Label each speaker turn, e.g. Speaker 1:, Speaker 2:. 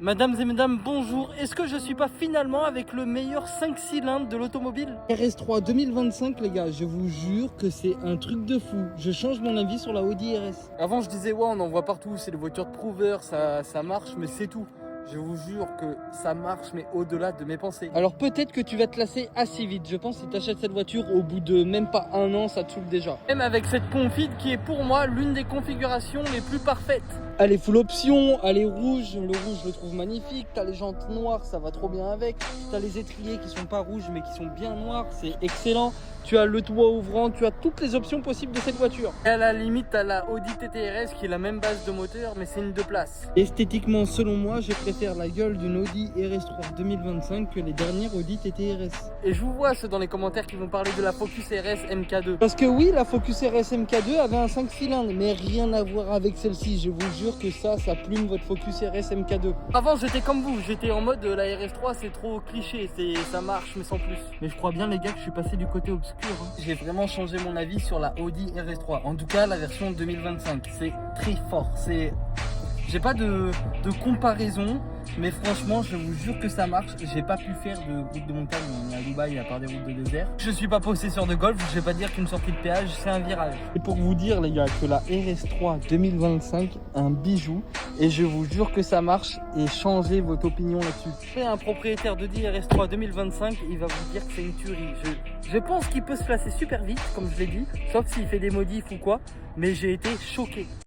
Speaker 1: Mesdames et mesdames, bonjour. Est-ce que je suis pas finalement avec le meilleur 5 cylindres de l'automobile?
Speaker 2: RS3 2025 les gars, je vous jure que c'est un truc de fou. Je change mon avis sur la Audi RS.
Speaker 1: Avant je disais ouais on en voit partout, c'est les voitures de prover, ça marche, mais c'est tout. Je vous jure que ça marche, mais au-delà de mes pensées.
Speaker 2: Alors peut-être que tu vas te lasser assez vite. Je pense que si tu achètes cette voiture au bout de même pas un an, ça te saoule déjà.
Speaker 1: Même avec cette config qui est pour moi l'une des configurations les plus parfaites.
Speaker 2: Elle est full option, elle est rouge, le rouge je le trouve magnifique. T'as les jantes noires, ça va trop bien avec. T'as les étriers qui sont pas rouges mais qui sont bien noirs, c'est excellent. Tu as le toit ouvrant, tu as toutes les options possibles de cette voiture.
Speaker 1: Et à la limite, t'as la Audi TT-RS qui est la même base de moteur, mais c'est une 2 places.
Speaker 2: Esthétiquement, selon moi, je préfère la gueule d'une Audi RS3 2025 que les dernières Audi TT-RS.
Speaker 1: Et je vous vois ceux dans les commentaires qui vont parler de la Focus RS MK2.
Speaker 2: Parce que oui, la Focus RS MK2 avait un 5 cylindres, mais rien à voir avec celle-ci. Je vous jure que ça plume votre Focus RS MK2.
Speaker 1: Avant j'étais comme vous, j'étais en mode la RS3 c'est trop cliché, ça marche mais sans plus. Mais je crois bien les gars que je suis passé du côté obscur. J'ai vraiment changé mon avis sur la Audi RS3. En tout cas la version 2025. C'est très fort. J'ai pas de comparaison, mais franchement je vous jure que ça marche. J'ai pas pu faire de route de montagne à Dubaï à part des routes de désert. Je suis pas possesseur de Golf, je vais pas dire qu'une sortie de péage c'est un virage.
Speaker 2: Et pour vous dire les gars que la RS3 2025, un bijou. Et je vous jure que ça marche et changez votre opinion là-dessus.
Speaker 1: Un propriétaire d'Audi RS3 2025, il va vous dire que c'est une tuerie. Je pense qu'il peut se placer super vite, comme je l'ai dit, sauf s'il fait des modifs ou quoi, mais j'ai été choqué.